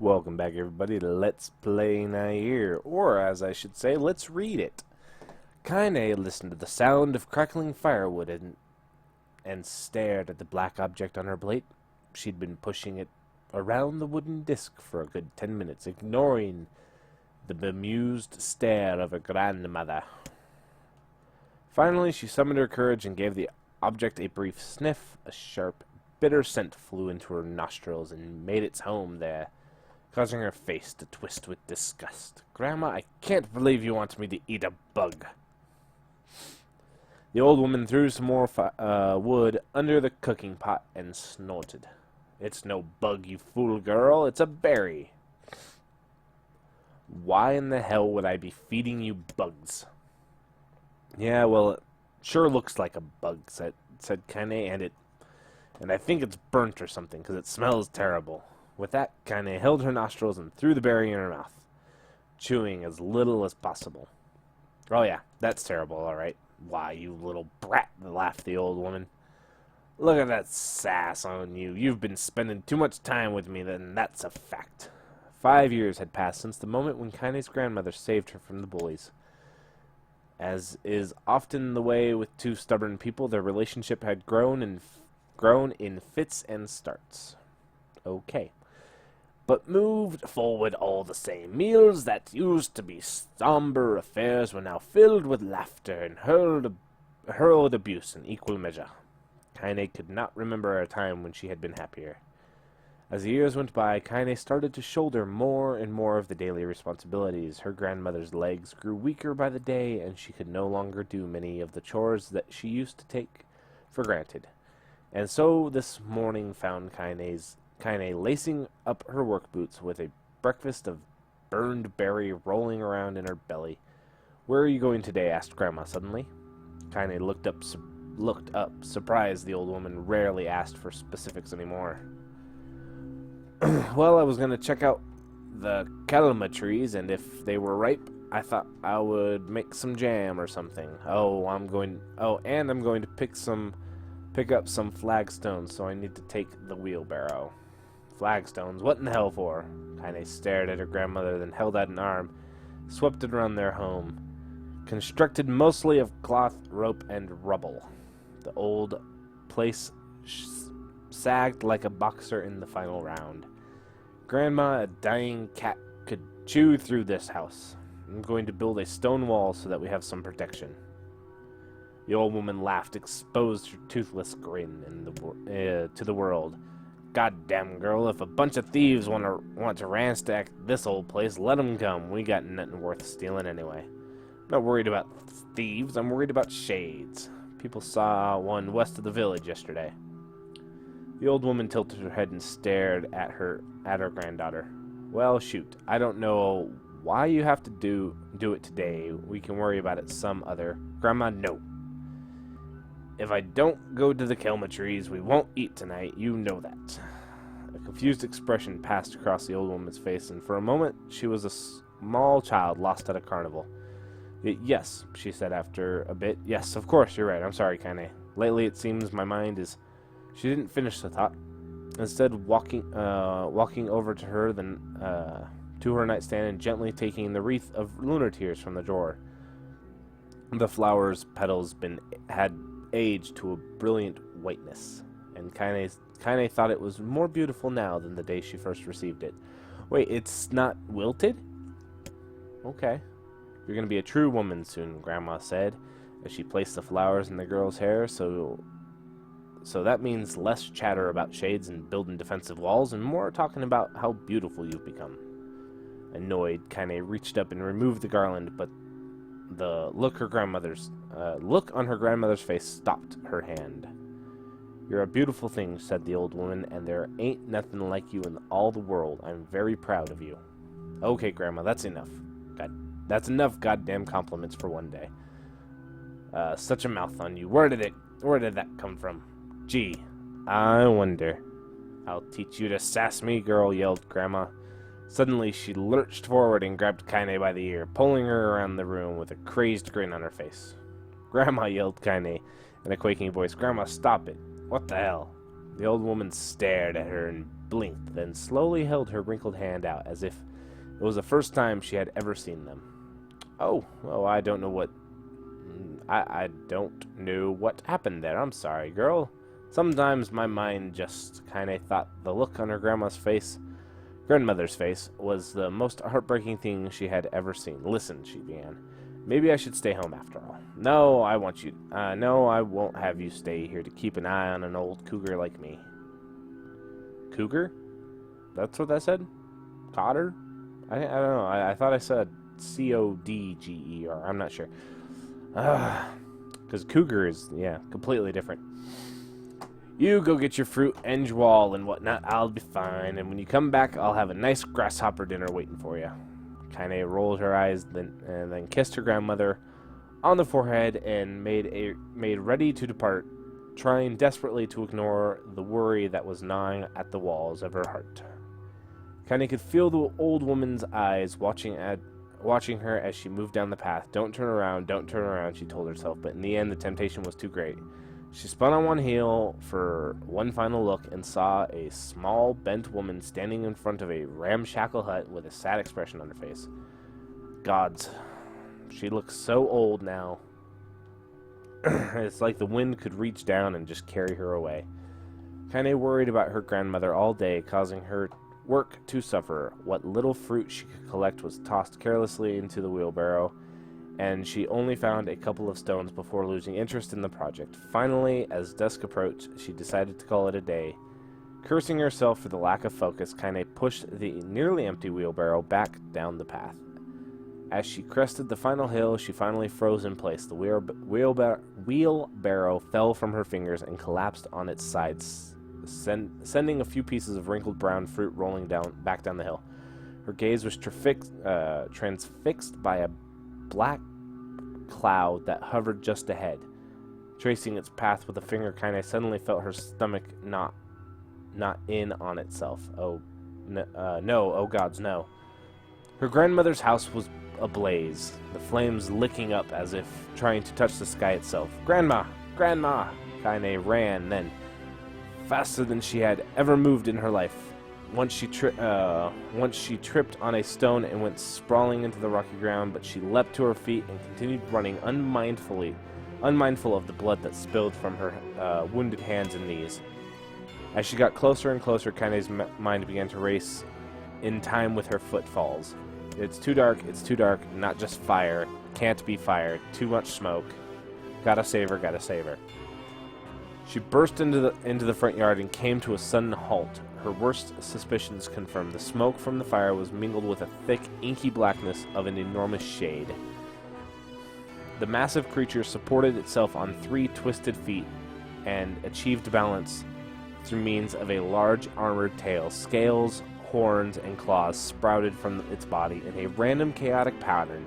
Welcome back, everybody, to Let's Play Nier, or as I should say, let's read it. Kanie listened to the sound of crackling firewood and stared at the black object on her plate. She'd been pushing it around the wooden disc for a good 10 minutes, ignoring the bemused stare of her grandmother. Finally, she summoned her courage and gave the object a brief sniff. A sharp, bitter scent flew into her nostrils and made its home there, causing her face to twist with disgust. "Grandma, I can't believe you want me to eat a bug." The old woman threw some more wood under the cooking pot and snorted. "It's no bug, you fool girl. It's a berry." "Why in the hell would I be feeding you bugs?" "Yeah, well, it sure looks like a bug," said Kanie, and I think it's burnt or something, because it smells terrible. With that, Kanie held her nostrils and threw the berry in her mouth, chewing as little as possible. "Oh yeah, that's terrible, all right." "Why, you little brat," laughed the old woman. "Look at that sass on you. You've been spending too much time with me, then that's a fact." 5 years had passed since the moment when Kanie's grandmother saved her from the bullies. As is often the way with two stubborn people, their relationship had grown in fits and starts. Okay. But moved forward all the same. Meals that used to be somber affairs were now filled with laughter and hurled abuse in equal measure. Kanie could not remember a time when she had been happier. As the years went by, Kanie started to shoulder more and more of the daily responsibilities. Her grandmother's legs grew weaker by the day, and she could no longer do many of the chores that she used to take for granted. And so this morning found Kanie lacing up her work boots with a breakfast of burned berry rolling around in her belly. "Where are you going today?" asked Grandma suddenly. Kanie looked up, surprised. The old woman rarely asked for specifics anymore. "Well, I was going to check out the kelma trees, and if they were ripe, I thought I would make some jam or something. And I'm going to pick up some flagstones, so I need to take the wheelbarrow." "Flagstones? What in the hell for?" Kanie stared at her grandmother, then held out an arm, swept it around their home, constructed mostly of cloth, rope, and rubble. The old place sagged like a boxer in the final round. "Grandma, a dying cat could chew through this house. I'm going to build a stone wall so that we have some protection." The old woman laughed, exposed her toothless grin to the world. "Goddamn girl, if a bunch of thieves want to ransack this old place, let 'em come. We got nothing worth stealing anyway. I'm not worried about thieves, I'm worried about shades. People saw one west of the village yesterday." The old woman tilted her head and stared at her granddaughter. "Well, shoot, I don't know why you have to do it today. We can worry about it some other." "Grandma, no. If I don't go to the kelma trees, we won't eat tonight. You know that." A confused expression passed across the old woman's face, and for a moment she was a small child lost at a carnival. "Yes," she said after a bit. "Yes, of course, you're right. I'm sorry, Kanie. Lately it seems my mind is—" She didn't finish the thought. Instead, walking over to her, to her nightstand, and gently taking the wreath of lunar tears from the drawer. The flower's petals had aged to a brilliant whiteness, and Kanie thought it was more beautiful now than the day she first received it. "Wait, it's not wilted?" "Okay. You're going to be a true woman soon," Grandma said, as she placed the flowers in the girl's hair. So that means less chatter about shades and building defensive walls, and more talking about how beautiful you've become." Annoyed, Kanie reached up and removed the garland, but the look on her grandmother's face stopped her hand. "You're a beautiful thing," said the old woman, "and there ain't nothing like you in all the world. I'm very proud of you." "Okay, Grandma, that's enough. That's enough goddamn compliments for one day. Such a mouth on you. Where did that come from? Gee, I wonder." "I'll teach you to sass me, girl," yelled Grandma. Suddenly, she lurched forward and grabbed Kanie by the ear, pulling her around the room with a crazed grin on her face. "Grandma," yelled Kanie in a quaking voice. "Grandma, stop it. What the hell?" The old woman stared at her in blinked, then slowly held her wrinkled hand out as if it was the first time she had ever seen them. Oh, I don't know what... I don't know what happened there. I'm sorry, girl. Sometimes my mind just kinda thought the look on her grandmother's face, was the most heartbreaking thing she had ever seen. Listen, she began. Maybe I should stay home after all. No, I won't have you stay here to keep an eye on an old cougar like me. Cougar? That's what that said? Cotter? I don't know. I thought I said C-O-D-G-E-R. I'm not sure. Because cougar is, yeah, completely different. You go get your fruit and jwall and whatnot. I'll be fine. And when you come back, I'll have a nice grasshopper dinner waiting for you. Kanie rolled her eyes, then kissed her grandmother on the forehead and made ready to depart, trying desperately to ignore the worry that was gnawing at the walls of her heart. Kanie could feel the old woman's eyes watching her as she moved down the path. Don't turn around, she told herself, but in the end the temptation was too great. She spun on one heel for one final look and saw a small, bent woman standing in front of a ramshackle hut with a sad expression on her face. Gods, she looks so old now. It's like the wind could reach down and just carry her away. Kanie worried about her grandmother all day, causing her work to suffer. What little fruit she could collect was tossed carelessly into the wheelbarrow, and she only found a couple of stones before losing interest in the project. Finally, as dusk approached, she decided to call it a day. Cursing herself for the lack of focus, Kanie pushed the nearly empty wheelbarrow back down the path. As she crested the final hill, she finally froze in place. The wheelbarrow fell from her fingers and collapsed on its sides, sending a few pieces of wrinkled brown fruit rolling back down the hill. Her gaze was transfixed by a black cloud that hovered just ahead. Tracing its path with a finger, Kanie suddenly felt her stomach not in on itself. Oh gods, no. Her grandmother's house was ablaze, the flames licking up as if trying to touch the sky itself. Grandma! Kanie ran, then, faster than she had ever moved in her life. Once she tripped on a stone and went sprawling into the rocky ground, but she leapt to her feet and continued running unmindful of the blood that spilled from her wounded hands and knees. As she got closer and closer, Kanie's mind began to race in time with her footfalls. It's too dark, not just fire, can't be fire, too much smoke. Gotta save her. She burst into the front yard and came to a sudden halt. Her worst suspicions confirmed. The smoke from the fire was mingled with a thick, inky blackness of an enormous shade. The massive creature supported itself on 3 twisted feet and achieved balance through means of a large armored tail. Scales, horns, and claws sprouted from its body in a random chaotic pattern,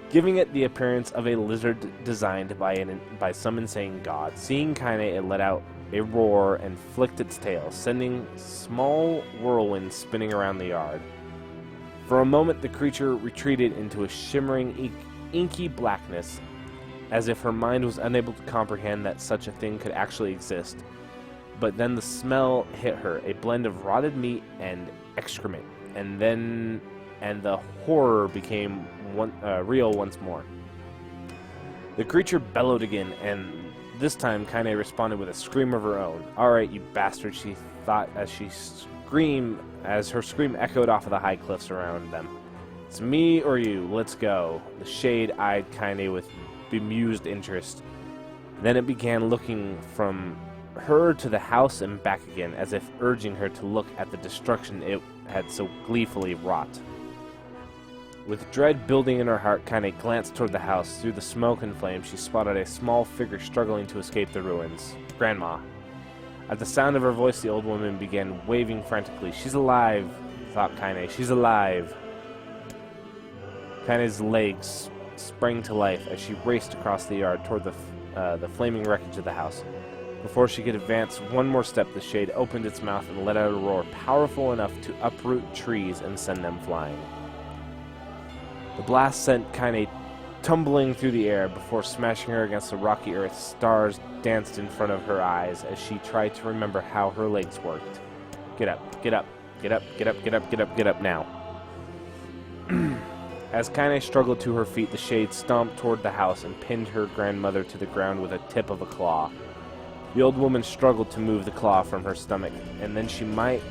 giving it the appearance of a lizard designed by some insane god. Seeing Kanie, it let out a roar and flicked its tail, sending small whirlwinds spinning around the yard. For a moment, the creature retreated into a shimmering, inky blackness, as if her mind was unable to comprehend that such a thing could actually exist. But then the smell hit her, a blend of rotted meat and excrement, and the horror became real once more. The creature bellowed again, and this time Kanie responded with a scream of her own. "Alright, you bastard," she thought as her scream echoed off of the high cliffs around them. "It's me or you, let's go." The shade eyed Kanie with bemused interest. Then it began looking from her to the house and back again, as if urging her to look at the destruction it had so gleefully wrought. With dread building in her heart, Kanie glanced toward the house. Through the smoke and flames, she spotted a small figure struggling to escape the ruins. Grandma. At the sound of her voice, the old woman began waving frantically. "She's alive," thought Kanie. "She's alive." Kanie's legs sprang to life as she raced across the yard toward the flaming wreckage of the house. Before she could advance one more step, the shade opened its mouth and let out a roar powerful enough to uproot trees and send them flying. The blast sent Kanie tumbling through the air. Before smashing her against the rocky earth, stars danced in front of her eyes as she tried to remember how her legs worked. Get up, get up, get up, get up, get up, get up, get up now. As Kanie struggled to her feet, the shade stomped toward the house and pinned her grandmother to the ground with a tip of a claw. The old woman struggled to move the claw from her stomach, and then she might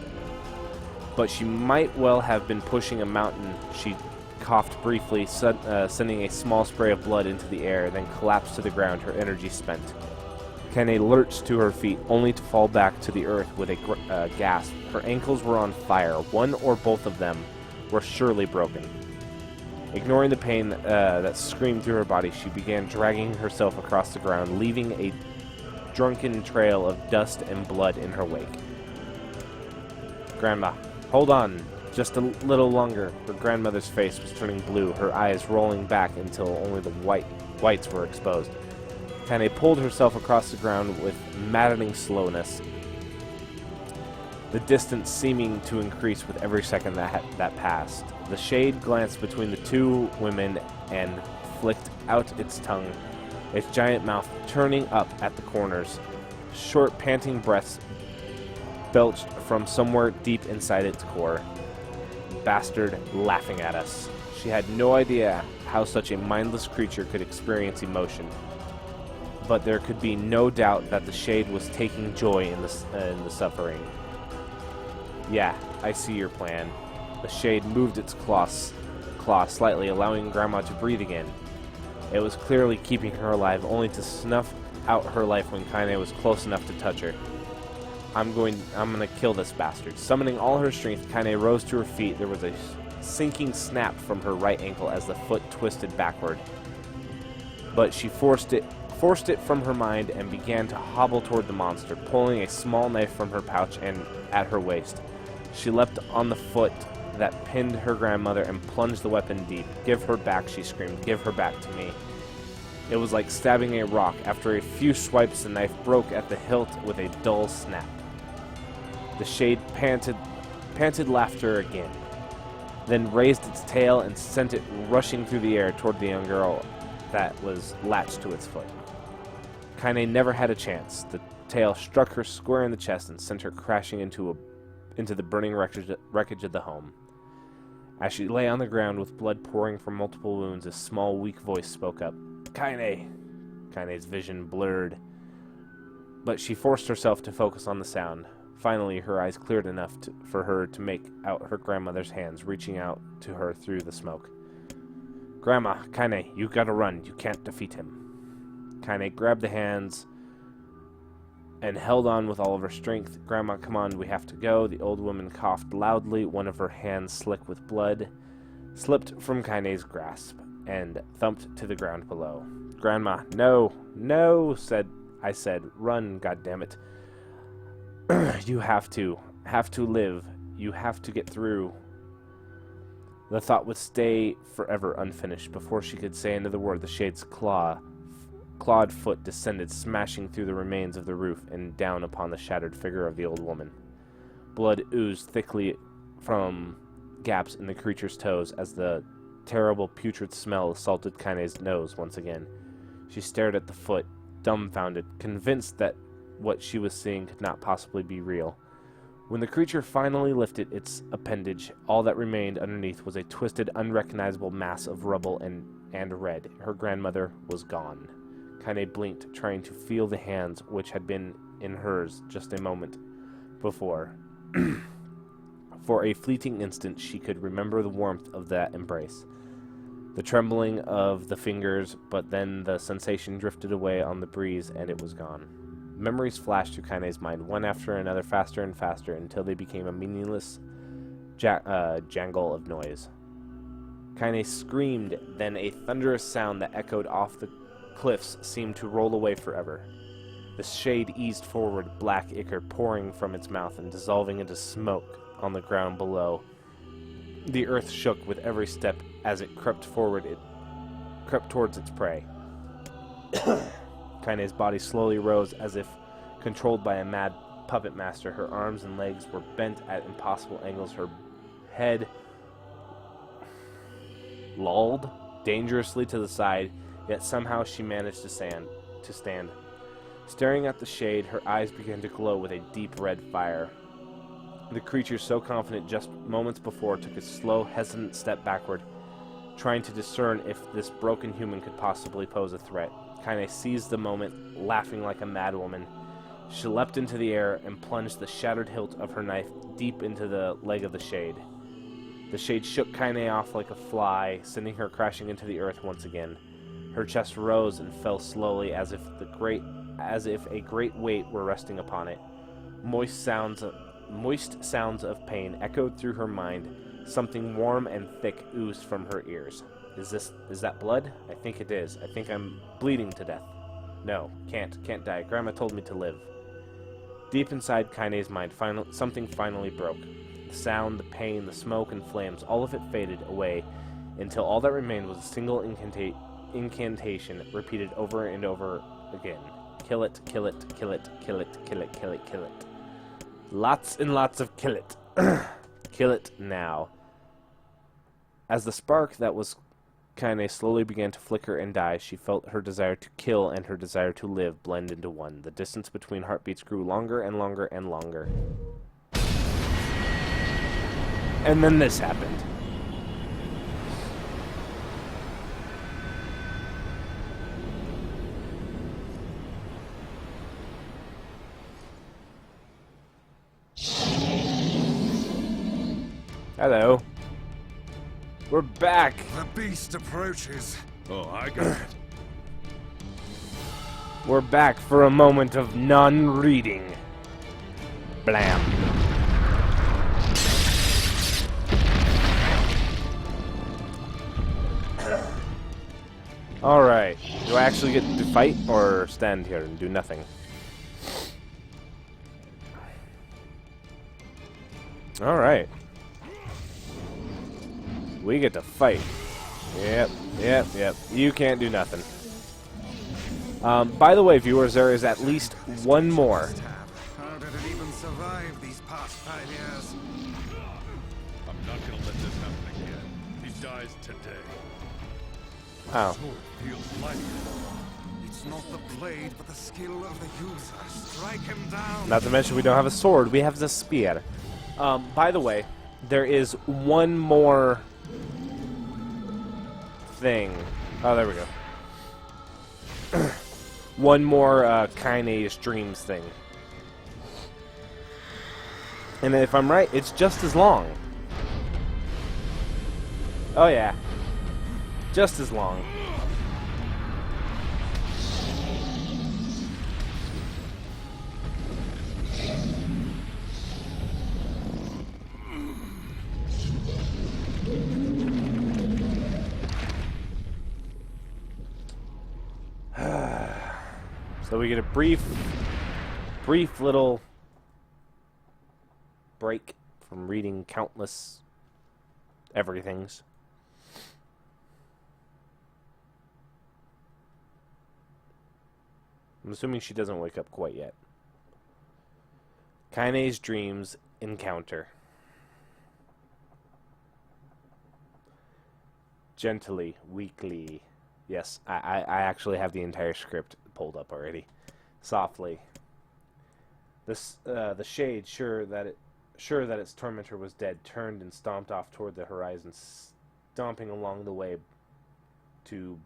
well have been pushing a mountain. She coughed briefly, sending a small spray of blood into the air, then collapsed to the ground, her energy spent. Kanie lurched to her feet, only to fall back to the earth with a gasp. Her ankles were on fire. One or both of them were surely broken. Ignoring the pain that screamed through her body, she began dragging herself across the ground, leaving a drunken trail of dust and blood in her wake. Grandma, hold on, just a little longer. Her grandmother's face was turning blue, her eyes rolling back until only the whites were exposed. Kanie pulled herself across the ground with maddening slowness, the distance seeming to increase with every second that passed. The shade glanced between the two women and flicked out its tongue, its giant mouth turning up at the corners. Short, panting breaths belched from somewhere deep inside its core. Bastard laughing at us. She had no idea how such a mindless creature could experience emotion, but there could be no doubt that the shade was taking joy in the suffering. Yeah, I see your plan. The shade moved its claw slightly, allowing Grandma to breathe again. It was clearly keeping her alive, only to snuff out her life when Kanie was close enough to touch her. I'm gonna kill this bastard. Summoning all her strength, Kanie rose to her feet. There was a sinking snap from her right ankle as the foot twisted backward. But she forced it from her mind and began to hobble toward the monster, pulling a small knife from her pouch and at her waist. She leapt on the foot that pinned her grandmother and plunged the weapon deep. Give her back, she screamed. Give her back to me. It was like stabbing a rock. After a few swipes, the knife broke at the hilt with a dull snap. The shade panted laughter again, then raised its tail and sent it rushing through the air toward the young girl that was latched to its foot. Kanie never had a chance. The tail struck her square in the chest and sent her crashing into the burning wreckage of the home. As she lay on the ground with blood pouring from multiple wounds, a small, weak voice spoke up. Kanie! Kanie's vision blurred, but she forced herself to focus on the sound. Finally, her eyes cleared enough for her to make out her grandmother's hands reaching out to her through the smoke. Grandma, Kanie, you gotta run. You can't defeat him. Kanie grabbed the hands and held on with all of her strength. Grandma, come on, we have to go. The old woman coughed loudly. One of her hands, slick with blood, slipped from Kanie's grasp and thumped to the ground below. Grandma, no, no, I said, run, goddammit. You have to live. You have to get through. The thought would stay forever unfinished. Before she could say another word, the shade's clawed foot descended, smashing through the remains of the roof and down upon the shattered figure of the old woman. Blood oozed thickly from gaps in the creature's toes as the terrible putrid smell assaulted Kanie's nose once again. She stared at the foot, dumbfounded, convinced that what she was seeing could not possibly be real. When the creature finally lifted its appendage, all that remained underneath was a twisted, unrecognizable mass of rubble and red. Her grandmother was gone. Kanie blinked, trying to feel the hands which had been in hers just a moment before. For a fleeting instant, she could remember the warmth of that embrace, the trembling of the fingers, but then the sensation drifted away on the breeze and it was gone. Memories flashed through Kanie's mind, one after another, faster and faster, until they became a meaningless jangle of noise. Kanie screamed, then a thunderous sound that echoed off the cliffs seemed to roll away forever. The shade eased forward, black ichor pouring from its mouth and dissolving into smoke on the ground below. The earth shook with every step as it crept forward. It crept towards its prey. Kanie's body slowly rose as if controlled by a mad puppet master. Her arms and legs were bent at impossible angles. Her head lolled dangerously to the side, yet somehow she managed to stand. Staring at the shade, her eyes began to glow with a deep red fire. The creature, so confident just moments before, took a slow, hesitant step backward, trying to discern if this broken human could possibly pose a threat. Kanie seized the moment, laughing like a madwoman. She leapt into the air and plunged the shattered hilt of her knife deep into the leg of the shade. The shade shook Kanie off like a fly, sending her crashing into the earth once again. Her chest rose and fell slowly, as if a great weight were resting upon it. Moist sounds of pain echoed through her mind. Something warm and thick oozed from her ears. Is that blood? I think it is. I think I'm bleeding to death. No, can't die. Grandma told me to live. Deep inside Kanie's mind, something finally broke. The sound, the pain, the smoke and flames, all of it faded away until all that remained was a single incantation repeated over and over again. Kill it, kill it, kill it, kill it, kill it, kill it, kill it. Lots and lots of kill it. Kill it now. As the spark that was Kanie slowly began to flicker and die, she felt her desire to kill and her desire to live blend into one. The distance between heartbeats grew longer and longer and longer. And then this happened. Hello. We're back. The beast approaches. Oh, I got it. We're back for a moment of non-reading. Blam. Alright. Do I actually get to fight or stand here and do nothing? Alright. We get to fight. Yep. You can't do nothing. By the way, viewers, there is at least one more. How did it even survive these past 5 years? I'm not gonna let this happen again. He dies today. Wow. Sword feels lighter. It's not the blade, but the skill of the user. Strike him down. Not to mention we don't have a sword, we have the spear. By the way, there is one more thing. Oh, there we go. One more Kanie's Dreams thing. And if I'm right, it's just as long. Oh yeah. Just as long. So we get a brief little break from reading countless everythings. I'm assuming she doesn't wake up quite yet. Kanie's Dreams Encounter. Gently, weakly. Yes, I actually have the entire script pulled up already. Softly. The shade, sure that its tormentor was dead, turned and stomped off toward the horizon, stomping along the way to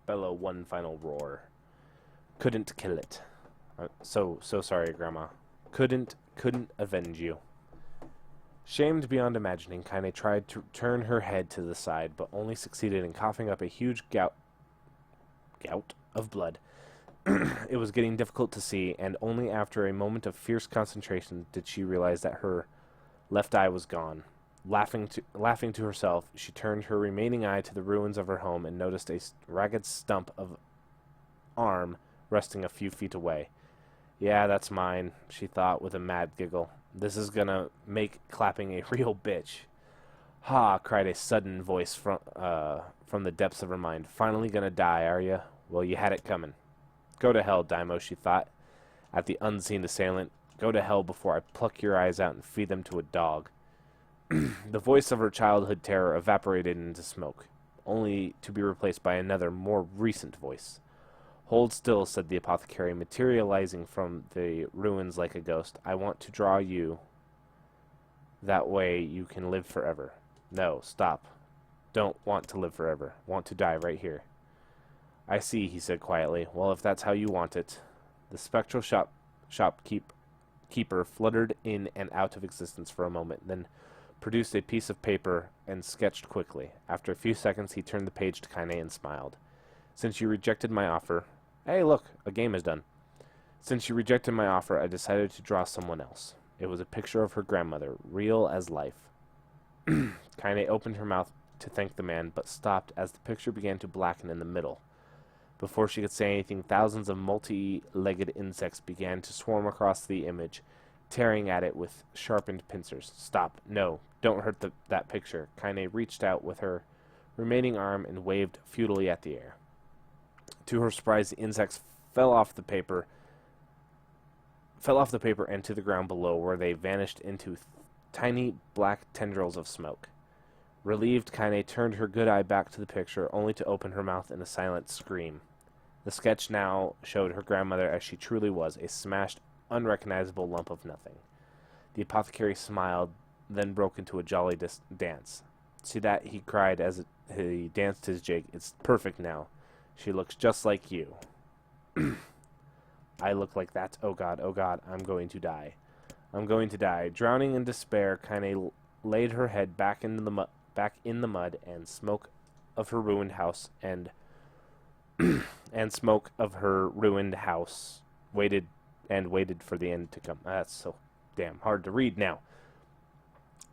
bellow one final roar. Couldn't kill it. So sorry, Grandma. Couldn't avenge you. Shamed beyond imagining, Kanie tried to turn her head to the side, but only succeeded in coughing up a huge gout of blood. It was getting difficult to see, and only after a moment of fierce concentration did she realize that her left eye was gone. Laughing to herself, she turned her remaining eye to the ruins of her home and noticed a ragged stump of arm resting a few feet away. Yeah, that's mine, she thought with a mad giggle. This is gonna make clapping a real bitch. Ha, cried a sudden voice from the depths of her mind. Finally gonna die, are ya? Well, you had it coming. Go to hell, Daimo, she thought, at the unseen assailant. Go to hell before I pluck your eyes out and feed them to a dog. The voice of her childhood terror evaporated into smoke, only to be replaced by another, more recent voice. Hold still, said the apothecary, materializing from the ruins like a ghost. I want to draw you That way you can live forever. No, stop. Don't want to live forever. Want to die right here. I see, he said quietly. Well, if that's how you want it. The spectral shopkeeper fluttered in and out of existence for a moment, then produced a piece of paper and sketched quickly. After a few seconds, he turned the page to Kanie and smiled. Since you rejected my offer... Hey, look, a game is done. Since you rejected my offer, I decided to draw someone else. It was a picture of her grandmother, real as life. Kanie opened her mouth to thank the man, but stopped as the picture began to blacken in the middle. Before she could say anything, thousands of multi-legged insects began to swarm across the image, tearing at it with sharpened pincers. Stop. No, don't hurt that picture. Kanie reached out with her remaining arm and waved futilely at the air. To her surprise, the insects fell off the paper and to the ground below, where they vanished into tiny black tendrils of smoke. Relieved, Kanie turned her good eye back to the picture, only to open her mouth in a silent scream. The sketch now showed her grandmother as she truly was, a smashed, unrecognizable lump of nothing. The apothecary smiled, then broke into a jolly dance. See that? He cried as he danced his jig. It's perfect now. She looks just like you. I look like that. Oh God, I'm going to die. I'm going to die. Drowning in despair, Kanie laid her head back in the mud, and smoke of her ruined house waited for the end to come. That's so damn hard to read now.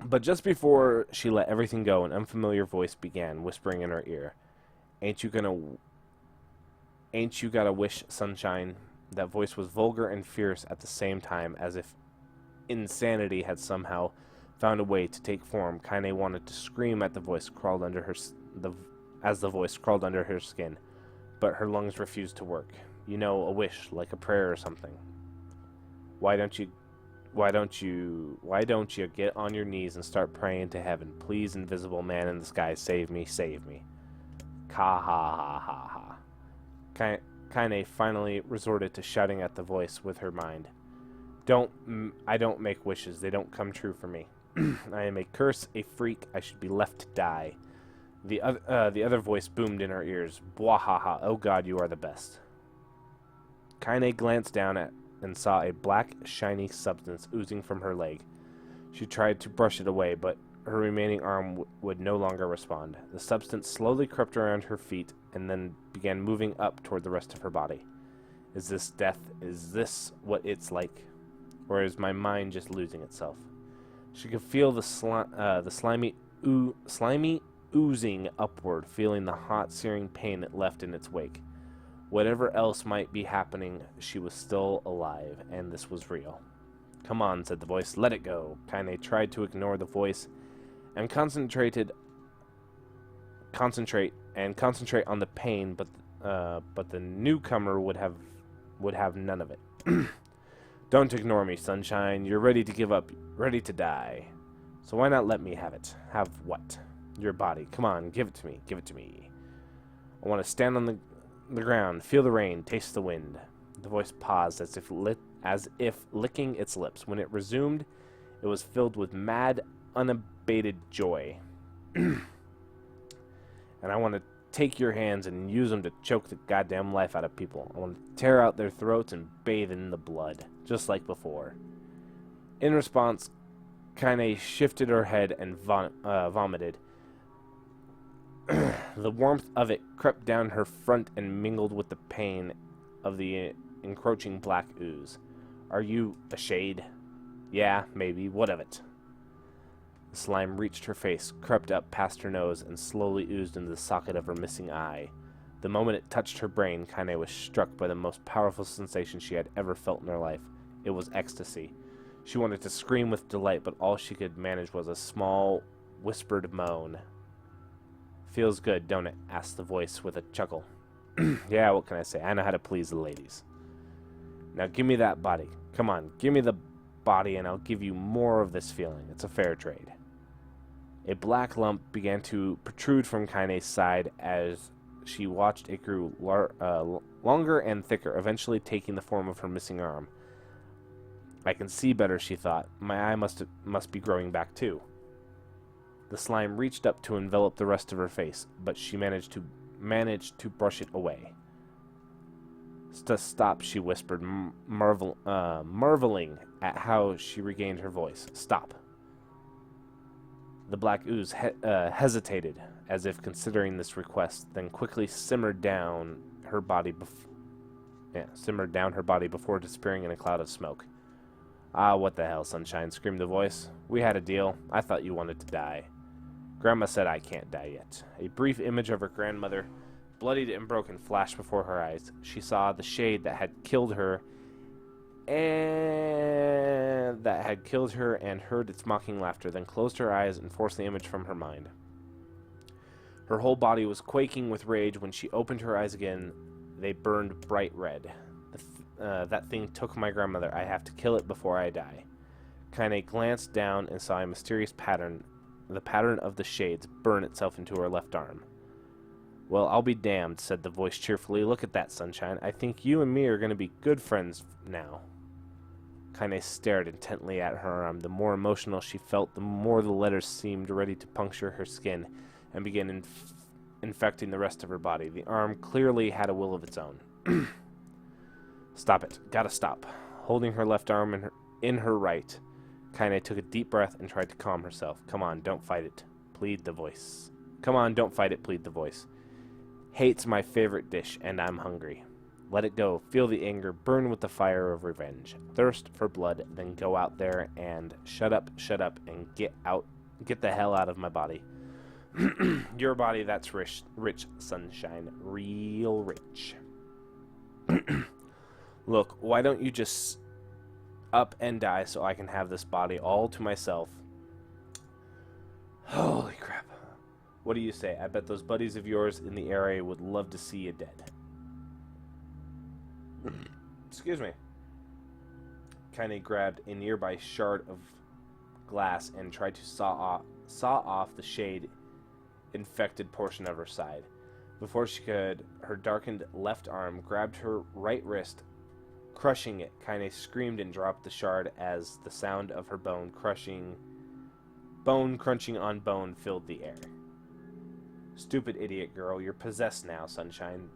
But just before she let everything go, an unfamiliar voice began, whispering in her ear, Ain't you got a wish, sunshine? That voice was vulgar and fierce at the same time, as if insanity had somehow found a way to take form. Kanie wanted to scream at the voice as the voice crawled under her skin, but her lungs refused to work. You know, a wish, like a prayer or something. Why don't you get on your knees and start praying to heaven? Please, invisible man in the sky, save me, save me. Ka ha ha ha ha. Kanie finally resorted to shouting at the voice with her mind. I don't make wishes. They don't come true for me. I am a curse, a freak. I should be left to die. The other voice boomed in her ears. Bwahaha. Oh God, you are the best. Kanie glanced down and saw a black, shiny substance oozing from her leg. She tried to brush it away, but her remaining arm would no longer respond. The substance slowly crept around her feet and then began moving up toward the rest of her body. Is this death? Is this what it's like? Or is my mind just losing itself? She could feel the slimy oozing upward, feeling the hot, searing pain it left in its wake. Whatever else might be happening, she was still alive, and this was real. Come on, said the voice. Let it go. Kanie tried to ignore the voice and concentrate on the pain, but the newcomer would have none of it. Don't ignore me, sunshine. You're ready to give up, ready to die. So why not let me have it? Have what? Your body. Come on, give it to me. Give it to me. I want to stand on the ground, feel the rain, taste the wind. The voice paused as if licking its lips. When it resumed, it was filled with mad, unabated joy. And I want to take your hands and use them to choke the goddamn life out of people. I want to tear out their throats and bathe in the blood, just like before. In response, Kanie shifted her head and vomited. The warmth of it crept down her front and mingled with the pain of the encroaching black ooze. Are you a shade? Yeah, maybe. What of it? The slime reached her face, crept up past her nose, and slowly oozed into the socket of her missing eye. The moment it touched her brain, Kanie was struck by the most powerful sensation she had ever felt in her life. It was ecstasy. She wanted to scream with delight, but all she could manage was a small, whispered moan. Feels good, don't it? Asked the voice with a chuckle. Yeah, what can I say? I know how to please the ladies. Now give me that body. Come on, give me the body and I'll give you more of this feeling. It's a fair trade. A black lump began to protrude from Kanie's side as she watched it grew longer and thicker, eventually taking the form of her missing arm. I can see better, she thought. My eye must be growing back too. The slime reached up to envelop the rest of her face, but she managed to brush it away. Stop, she whispered, marveling at how she regained her voice. Stop. The black ooze hesitated, as if considering this request, then quickly simmered down her body before disappearing in a cloud of smoke. Ah, what the hell, Sunshine, screamed the voice. We had a deal. I thought you wanted to die. Grandma said I can't die yet. A brief image of her grandmother, bloodied and broken, flashed before her eyes. She saw the shade that had killed her and heard its mocking laughter, then closed her eyes and forced the image from her mind. Her whole body was quaking with rage. When she opened her eyes again, they burned bright red. That thing took my grandmother. I have to kill it before I die. Kanie glanced down and saw a mysterious pattern, the pattern of the shades, burn itself into her left arm. Well, I'll be damned, said the voice cheerfully. Look at that, Sunshine. I think you and me are going to be good friends now. Kanie stared intently at her arm. The more emotional she felt, the more the letters seemed ready to puncture her skin and begin infecting the rest of her body. The arm clearly had a will of its own. Stop it. Gotta stop. Holding her left arm in her right, Kanie took a deep breath and tried to calm herself. Come on, don't fight it, plead the voice. Come on, don't fight it, plead the voice. Hate's my favorite dish, and I'm hungry. Let it go. Feel the anger. Burn with the fire of revenge. Thirst for blood, then go out there and shut up, and get the hell out of my body. Your body, that's rich, Sunshine. Real rich. Look, why don't you just up and die so I can have this body all to myself? Holy crap. What do you say? I bet those buddies of yours in the area would love to see you dead. Excuse me. Kanie grabbed a nearby shard of glass and tried to saw off the shade-infected portion of her side. Before she could, her darkened left arm grabbed her right wrist, crushing it. Kanie screamed and dropped the shard as the sound of her bone crunching on bone filled the air. Stupid idiot girl, you're possessed now, Sunshine,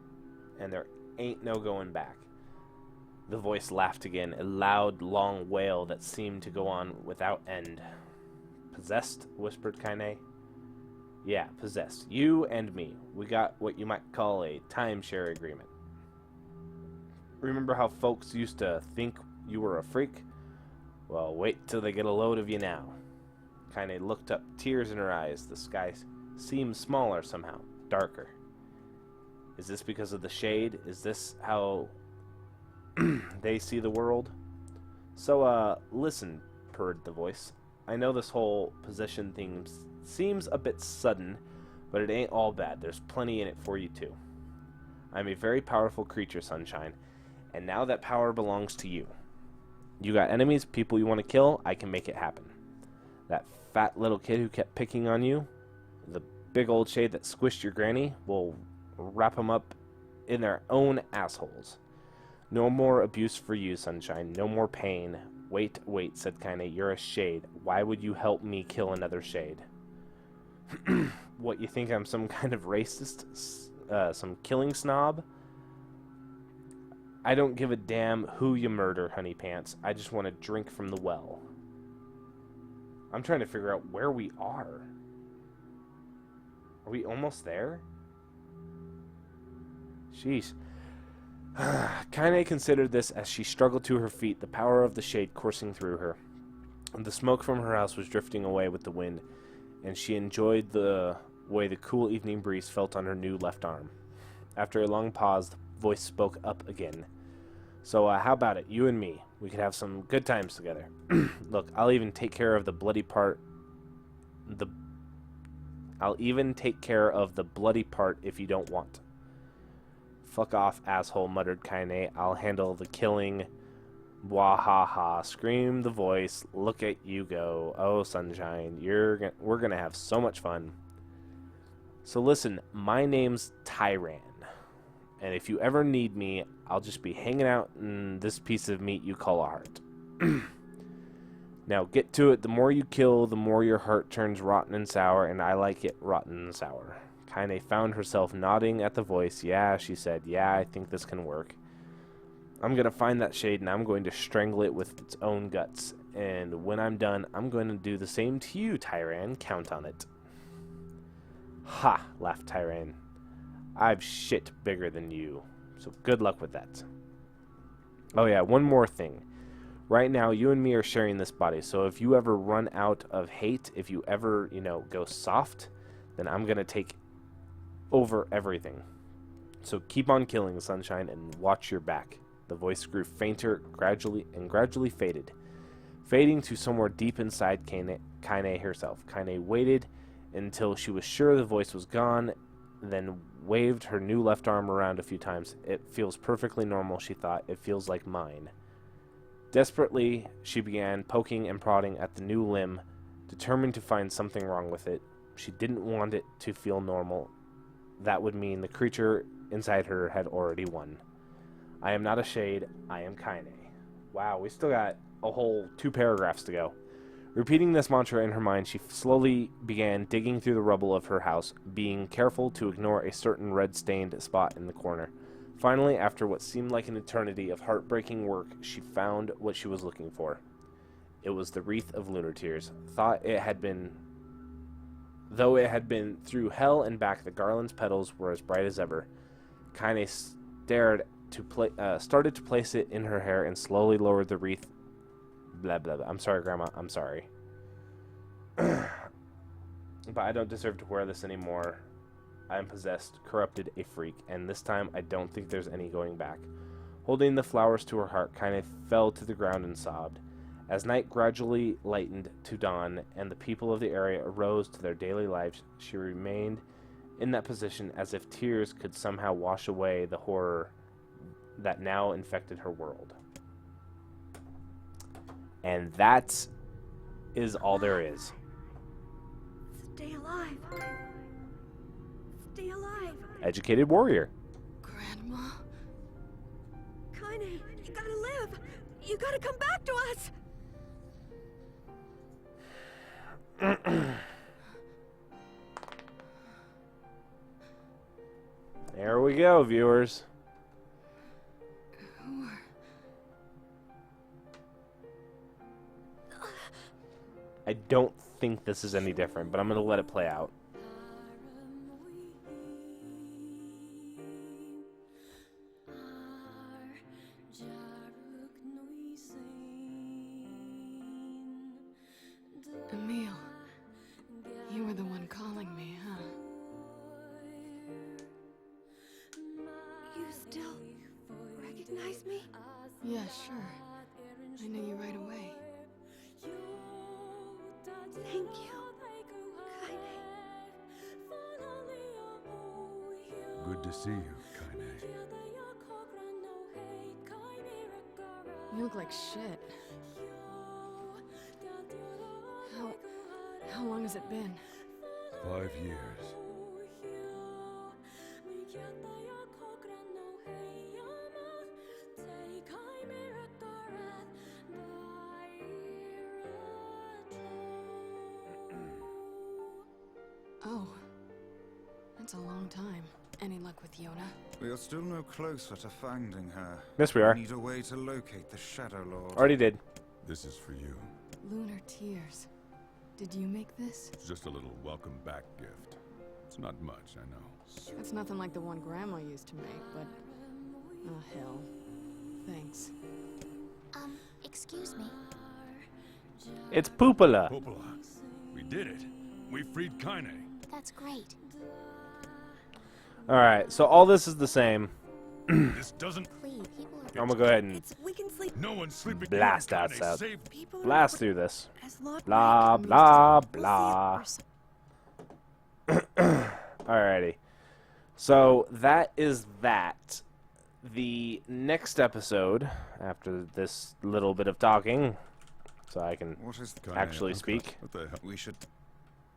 and there ain't no going back. The voice laughed again, a loud, long wail that seemed to go on without end. Possessed? Whispered Kanie. Yeah, possessed. You and me. We got what you might call a timeshare agreement. Remember how folks used to think you were a freak? Well, wait till they get a load of you now. Kanie looked up, tears in her eyes. The sky seemed smaller somehow, darker. Is this because of the shade? Is this how they see the world? So, listen, purred the voice. I know this whole possession thing seems a bit sudden, but it ain't all bad. There's plenty in it for you, too. I'm a very powerful creature, Sunshine, and now that power belongs to you. You got enemies, people you want to kill, I can make it happen. That fat little kid who kept picking on you, the big old shade that squished your granny, will wrap them up in their own assholes. No more abuse for you, Sunshine. No more pain. Wait, said Kanie. You're a shade. Why would you help me kill another shade? What, you think I'm some kind of racist? Some killing snob? I don't give a damn who you murder, honey pants. I just want to drink from the well. I'm trying to figure out where we are. Are we almost there? Sheesh. Kanie considered this as she struggled to her feet, the power of the shade coursing through her. The smoke from her house was drifting away with the wind, and she enjoyed the way the cool evening breeze felt on her new left arm. After a long pause, the voice spoke up again. So, how about it? You and me. We could have some good times together. Look, I'll even take care of the bloody part if you don't want. Fuck off, asshole, muttered Kanie. I'll handle the killing. Wahaha, screamed the voice. Look at you go. Oh, Sunshine, we're gonna have so much fun. So listen, my name's Tyran, and if you ever need me, I'll just be hanging out in this piece of meat you call a heart. Now get to it. The more you kill, the more your heart turns rotten and sour, and I like it rotten and sour. Kanie found herself nodding at the voice. Yeah, she said. Yeah, I think this can work. I'm going to find that shade, and I'm going to strangle it with its own guts. And when I'm done, I'm going to do the same to you, Tyran. Count on it. Ha, laughed Tyran. I've shit bigger than you, so good luck with that. Oh yeah, one more thing. Right now, you and me are sharing this body, so if you ever run out of hate, if you ever, go soft, then I'm going to take over everything. So keep on killing, Sunshine, and watch your back. The voice grew fainter gradually faded, fading to somewhere deep inside Kanie herself. Kanie waited until she was sure the voice was gone, then waved her new left arm around a few times. It feels perfectly normal, she thought. It feels like mine. Desperately, she began poking and prodding at the new limb, determined to find something wrong with it. She didn't want it to feel normal. That would mean the creature inside her had already won. I am not a shade, I am Kanie. Wow, we still got a whole 2 paragraphs to go. Repeating this mantra in her mind, she slowly began digging through the rubble of her house, being careful to ignore a certain red-stained spot in the corner. Finally, after what seemed like an eternity of heartbreaking work, she found what she was looking for. It was the wreath of lunar tears. Though it had been through hell and back, the garland's petals were as bright as ever. Kanie started to place it in her hair and slowly lowered the wreath. Blah, blah, blah. I'm sorry, Grandma. I'm sorry. But I don't deserve to wear this anymore. I am possessed, corrupted, a freak, and this time I don't think there's any going back. Holding the flowers to her heart, Kanie fell to the ground and sobbed. As night gradually lightened to dawn, and the people of the area arose to their daily lives, she remained in that position as if tears could somehow wash away the horror that now infected her world. And that is all there is. Stay alive. Stay alive. Educated warrior. Grandma? Kanie, you gotta live. You gotta come back to us. There we go, viewers. I don't think this is any different, but I'm going to let it play out. Emil, you were the one calling me, huh? You still recognize me? Yeah, sure. I knew you right away. Thank you, Kanie. Good to see you, Kanie. You look like shit. How long has it been? 5 years. Oh, that's a long time. Any luck with Yona? We are still no closer to finding her. Yes, we are. We need a way to locate the Shadow Lord. Already did. This is for you. Lunar tears. Did you make this? It's just a little welcome back gift. It's not much, I know. It's nothing like the one Grandma used to make, but... oh, hell. Thanks. Excuse me. It's Poopala. Popola, we did it. We freed Kanie. That's great. Alright, so all this is the same. This doesn't... Please, people are... I'm gonna go ahead and We can sleep. No one's sleeping. Blast here, out Kanie. south. Save... People are blast through this. as Lord Blah, Grey blah, comes, we'll see it blah. Alrighty. So, that is that. The next episode, after this little bit of talking, so I can What is Kanie, actually okay. speak. What the hell? We should...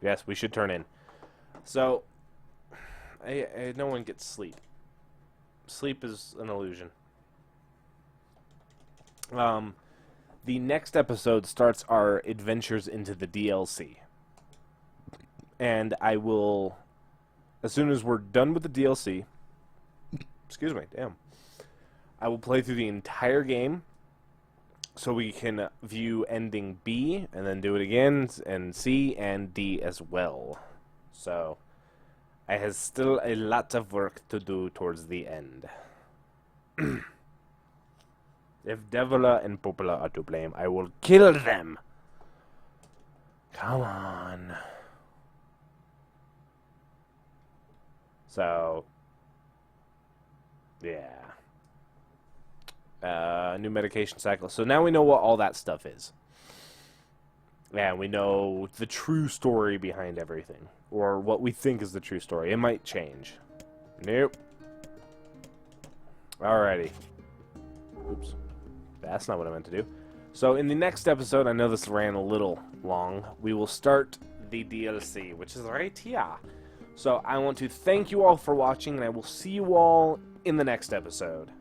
Yes, we should turn in. So, no one gets sleep. Sleep is an illusion. the next episode starts our adventures into the DLC. And I will, as soon as we're done with the DLC, excuse me, damn, I will play through the entire game so we can view ending B and then do it again, and C and D as well. So I have still a lot of work to do towards the end. If Devila and Popola are to blame, I will kill them. Come on. So, yeah. New medication cycle. So now we know what all that stuff is. And we know the true story behind everything. Or what we think is the true story. It might change. Nope. Alrighty. Oops. That's not what I meant to do. So in the next episode, I know this ran a little long, we will start the DLC, which is right here. So I want to thank you all for watching, and I will see you all in the next episode.